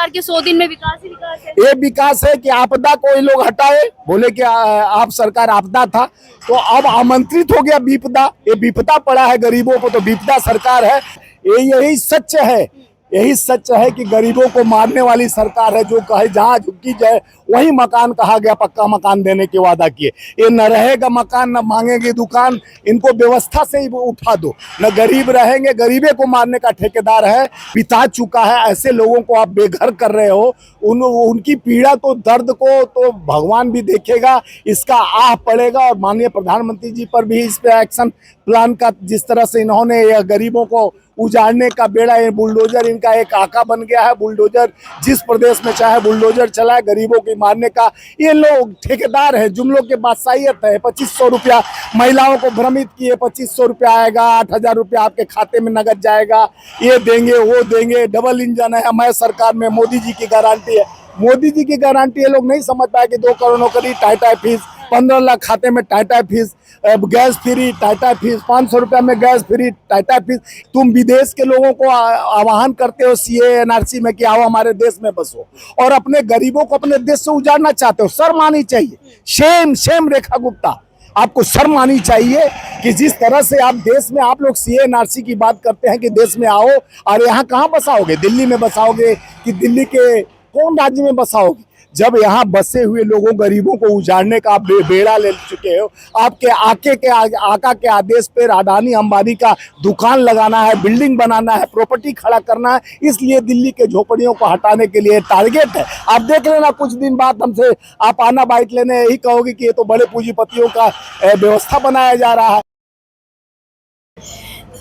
सरकार के 100 दिन में विकास ही विकास है। ये विकास है कि आपदा को ये लोग हटाए, बोले कि आप सरकार आपदा था, तो अब आमंत्रित हो गया विपदा। ये विपदा पड़ा है गरीबों को, तो विपदा सरकार है। यही सच है, यही सच है कि गरीबों को मारने वाली सरकार है, जो कहे जहाँ झुकी जाए वही मकान कहा गया, पक्का मकान देने के वादा किए। ये न रहेगा मकान, न मांगेंगे दुकान, इनको व्यवस्था से ही उठा दो। न गरीब रहेंगे, गरीबे को मारने का ठेकेदार है, बिता चुका है। ऐसे लोगों को आप बेघर कर रहे हो, उनकी पीड़ा तो, दर्द को तो भगवान भी देखेगा, इसका आह पड़ेगा। और माननीय प्रधानमंत्री जी पर भी इस पे एक्शन प्लान का, जिस तरह से इन्होंने गरीबों को उजाड़ने का बेड़ा, ये बुलडोजर इनका एक आका बन गया है। बुलडोजर जिस प्रदेश में चाहे बुलडोजर चलाए, गरीबों की मारने का ये लोग ठेकेदार है। जुमलों के बादशाहियत है। 2500 रुपया महिलाओं को भ्रमित किए, 2500 रुपया आएगा, 8000 रुपया आपके खाते में नगद जाएगा, ये देंगे वो देंगे। डबल इंजन है हमारे सरकार में, मोदी जी की गारंटी है। मोदी जी की गारंटी ये लोग नहीं समझ पाए कि 2 करोड़ नौकरी, टाटा फीस, 15 लाख खाते में Tata fees, gas free, Tata fees, 500 रुपया में गैस फ्री, टाटा फीस। तुम विदेश के लोगों को आह्वान करते हो सीए एनआरसी में कि आओ हमारे देश में बसो, और अपने गरीबों को अपने देश से उजाड़ना चाहते हो। शर्म आनी चाहिए। शेम शेम रेखा गुप्ता, आपको शर्म आनी चाहिए कि जिस तरह से आप देश में, आप लोग सीए एनआरसी की बात करते हैं कि देश में आओ, और यहाँ कहाँ बसाओगे? दिल्ली में बसाओगे कि दिल्ली के कौन राज्य में बसाओगे? जब यहाँ बसे हुए लोगों, गरीबों को उजाड़ने का आप बेड़ा ले चुके हो। आपके आका के आदेश पर अडानी अंबानी का दुकान लगाना है, बिल्डिंग बनाना है, प्रॉपर्टी खड़ा करना है, इसलिए दिल्ली के झोपड़ियों को हटाने के लिए टारगेट है। आप देख लेना, कुछ दिन बाद हमसे आप आना बाइट लेने, यही कहोगे कि ये तो बड़े पूंजीपतियों का व्यवस्था बनाया जा रहा है।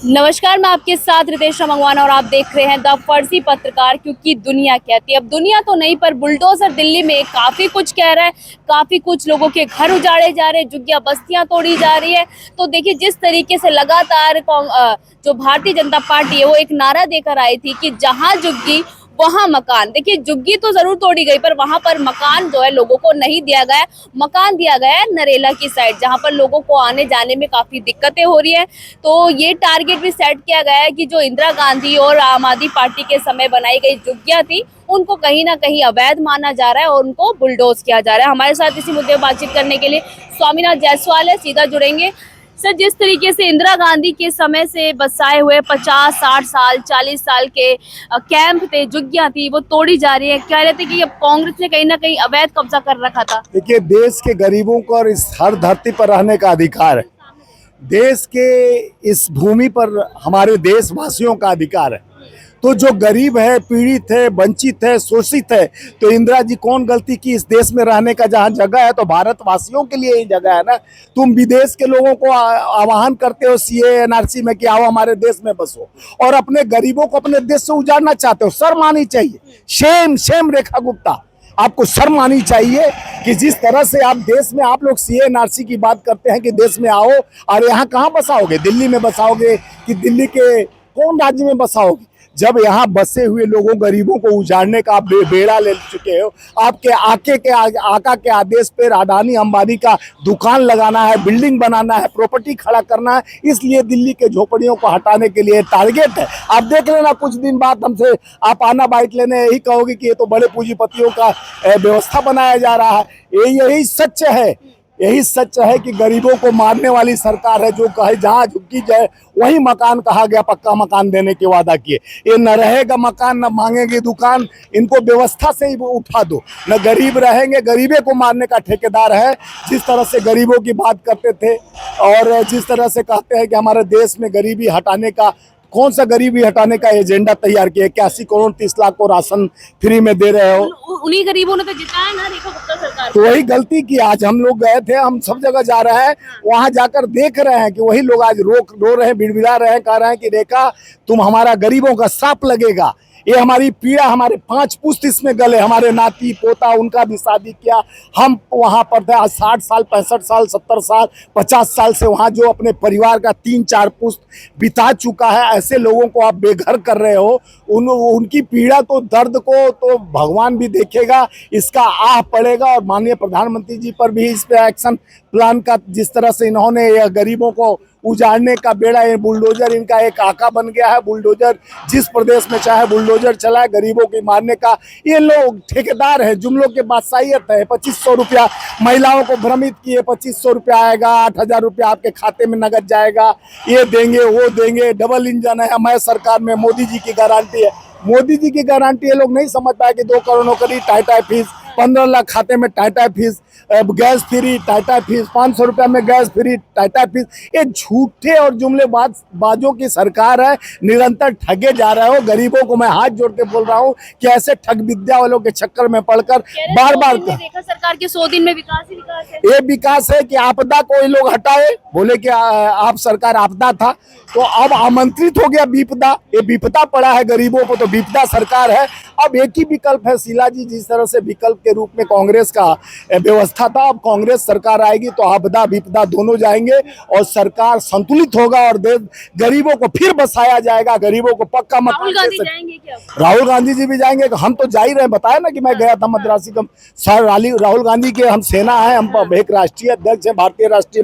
नमस्कार, मैं आपके साथ रितेश मंगवाना और आप देख रहे हैं द फर्जी पत्रकार, क्योंकि दुनिया कहती है। अब दुनिया तो नहीं, पर बुलडोजर दिल्ली में काफ़ी कुछ कह रहा है। काफ़ी कुछ लोगों के घर उजाड़े जा रहे हैं, झुग्गियां बस्तियां तोड़ी जा रही है। तो देखिए, जिस तरीके से लगातार जो भारतीय जनता पार्टी है वो एक नारा देकर आई थी कि जहां झुग्गी वहां मकान। देखिए, झुग्गी तो जरूर तोड़ी गई, पर वहां पर मकान जो है लोगों को नहीं दिया गया। मकान दिया गया है नरेला की साइड, जहां पर लोगों को आने जाने में काफी दिक्कतें हो रही है। तो ये टारगेट भी सेट किया गया है कि जो इंदिरा गांधी और आम आदमी पार्टी के समय बनाई गई झुग्गियां थी, उनको कहीं ना कहीं अवैध माना जा रहा है और उनको बुलडोज किया जा रहा है। हमारे साथ इसी मुद्दे पर बातचीत करने के लिए स्वामीनाथ जायसवाल है, सीधा जुड़ेंगे। सर, जिस तरीके से इंदिरा गांधी के समय से बसाए हुए 50, 60 साल, 40 साल के कैंप थे, झुग्गियां थी, वो तोड़ी जा रही है। कह रहे थे कि अब कांग्रेस ने कहीं ना कहीं अवैध कब्जा कर रखा था। देखिए, देश के गरीबों को और इस हर धरती पर रहने का अधिकार है। देश के इस भूमि पर हमारे देशवासियों का अधिकार है। तो जो गरीब है, पीड़ित है, वंचित है, शोषित है, तो इंदिरा जी कौन गलती की? इस देश में रहने का जहाँ जगह है, तो भारतवासियों के लिए ही जगह है ना। तुम विदेश के लोगों को आह्वान करते हो सीए एनआरसी में कि आओ हमारे देश में बसो, और अपने गरीबों को अपने देश से उजाड़ना चाहते हो। शर्म आनी चाहिए। शेम शेम रेखा गुप्ता, आपको शर्म आनी चाहिए कि जिस तरह से आप देश में, आप लोग सीए एनआरसी की बात करते हैं कि देश में आओ, और यहाँ कहाँ बसाओगे? दिल्ली में बसाओगे कि दिल्ली के कौन राज्य में बसाओगे? जब यहाँ बसे हुए लोगों, गरीबों को उजाड़ने का आप बेड़ा ले चुके हो। आपके आका के आदेश पर अडानी अंबानी का दुकान लगाना है, बिल्डिंग बनाना है, प्रॉपर्टी खड़ा करना है, इसलिए दिल्ली के झोपड़ियों को हटाने के लिए टारगेट है। आप देख लेना, कुछ दिन बाद हमसे आप आना बाइट लेने, यही कहोगे कि ये तो बड़े पूंजीपतियों का व्यवस्था बनाया जा रहा है। यही सच है, यही सच है कि गरीबों को मारने वाली सरकार है, जो कहे जहाँ झुकी जाए वही मकान कहा गया, पक्का मकान देने के वादा किए। ये न रहेगा मकान, न मांगेंगे दुकान, इनको व्यवस्था से ही उठा दो। न गरीब रहेंगे, गरीबे को मारने का ठेकेदार है। जिस तरह से गरीबों की बात करते थे और जिस तरह से कहते हैं कि हमारे देश में गरीबी हटाने का, कौन सा गरीबी हटाने का एजेंडा तैयार किया? 81 करोड़ 30 लाख को राशन फ्री में दे रहे हो। उन्हीं गरीबों ने तो जिताया ना रेखा गुप्ता सरकार। तो वही गलती की। आज हम लोग गए थे, हम सब जगह जा रहे हैं, वहां जाकर देख रहे हैं कि वही लोग आज रो रहे हैं, बिड़बिड़ा रहे हैं, कह रहे हैं कि रेखा तुम हमारा गरीबों का श्राप लगेगा। ये हमारी पीड़ा, हमारे 5 पुश्त इसमें गले, हमारे नाती पोता, उनका भी शादी किया। हम वहाँ पर थे। आज 60 साल, 65 साल, 70 साल, 50 साल से वहाँ जो अपने परिवार का 3-4 पुश्त बिता चुका है। ऐसे लोगों को आप बेघर कर रहे हो, उनकी पीड़ा तो दर्द को तो भगवान भी देखेगा, इसका आह पड़ेगा। और माननीय प्रधानमंत्री जी पर भी इस पे एक्शन प्लान का, जिस तरह से इन्होंने यह गरीबों को उजाड़ने का बेड़ा, ये बुलडोजर इनका एक आका बन गया है। बुलडोजर जिस प्रदेश में चाहे बुलडोजर चलाए, गरीबों की मारने का ये लोग ठेकेदार हैं। जुमलों के बादशाहियत है। 2500 रुपया महिलाओं को भ्रमित किए, 2500 रुपया आएगा, 8000 रुपया आपके खाते में नगद जाएगा, ये देंगे वो देंगे, डबल इंजन है, हमारे सरकार में मोदी जी की गारंटी है। मोदी जी की गारंटी ये लोग नहीं समझ पाए कि 2 करोड़ नौकरी, टाटा फीस, 15 लाख खाते में Tata fees, gas free, Tata fees, 500 रुपया में गैस फ्री, टाटा फीस। ये झूठे और जुमलेबाजों की सरकार है। निरंतर ठगे जा रहे हो। गरीबों को मैं हाथ जोड़ के बोल रहा हूँ कि ऐसे ठग विद्या वालों के चक्कर में पड़कर बार बार देखा सरकार के 100 दिन में विकास ही विकास है। ये विकास है कि आपदा कोई लोग हटाए, बोले कि आप सरकार आपदा था, तो अब आमंत्रित हो गया विपदा। ये विपदा पड़ा है गरीबों को, तो विपदा सरकार है। अब एक ही विकल्प है शीला जी, जिस तरह से विकल्प के रूप में कांग्रेस का व्यवस्था था, अब कांग्रेस सरकार आएगी तो आपदा विपदा दोनों जाएंगे और सरकार संतुलित होगा और देश गरीबों को फिर बसाया जाएगा। गरीबों को पक्का मत। राहुल गांधी जाएंगे क्या? राहुल गांधी जी भी जाएंगे। हम तो जा ही रहे हैं, बताया ना कि मैं गया था मद्रासी का सर। राहुल गांधी के हम सेना है, हम एक राष्ट्रीय अध्यक्ष है भारतीय राष्ट्रीय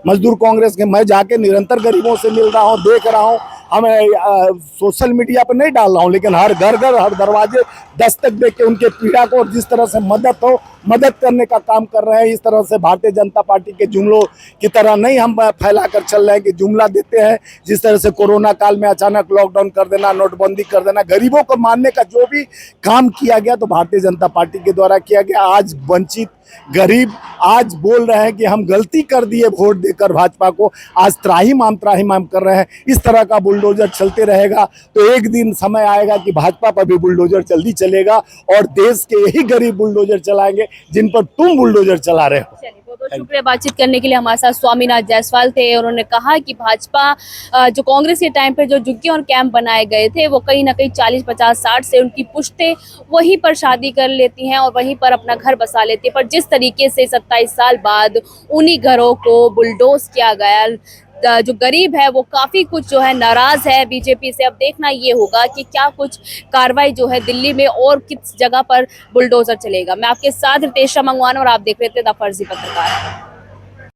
मजदूर कांग्रेस के। मैं जाके निरंतर गरीबों से मिल रहा हूँ, देख रहा हूँ। हमें सोशल मीडिया पर नहीं डाल रहा हूँ, लेकिन हर घर घर हर दरवाजे दस्तक दे के उनके पीड़ा को, और जिस तरह से मदद करने का काम कर रहे हैं। इस तरह से भारतीय जनता पार्टी के जुमलों की तरह नहीं हम फैला कर चल रहे हैं कि जुमला देते हैं। जिस तरह से कोरोना काल में अचानक लॉकडाउन कर देना, नोटबंदी कर देना, गरीबों को मारने का जो भी काम किया गया तो भारतीय जनता पार्टी के द्वारा किया गया। आज वंचित गरीब आज बोल रहे हैं कि हम गलती कर दिए वोट देकर भाजपा को, आज त्राहिमाम कर रहे हैं। इस तरह का बुलडोजर चलते रहेगा तो एक दिन समय आएगा कि भाजपा पर भी बुलडोजर जल्दी चलेगा और देश के यही गरीब बुलडोजर चलाएंगे जिन पर तुम बुलडोजर चला रहे हो। चलिए, बहुत बहुत शुक्रिया बातचीत करने के लिए। हमारे साथ स्वामीनाथ जायसवाल थे। उन्होंने कहा कि भाजपा जो कांग्रेस के टाइम पे जो झुग्गियां और कैंप बनाए गए थे, वो कहीं ना कहीं 40, 50, 60 से उनकी पुश्तें वहीं पर शादी कर लेती हैं और वहीं पर अपना घर बसा लेती है। पर जिस तरीके से 27 साल बाद उन्हीं घरों को बुलडोज किया गया, जो गरीब है वो काफी कुछ जो है नाराज है बीजेपी से। अब देखना ये होगा कि क्या कुछ कार्रवाई जो है दिल्ली में और किस जगह पर बुलडोजर चलेगा। मैं आपके साथ रितेश मंगवाना और आप देख रहे थे द फर्जी पत्रकार।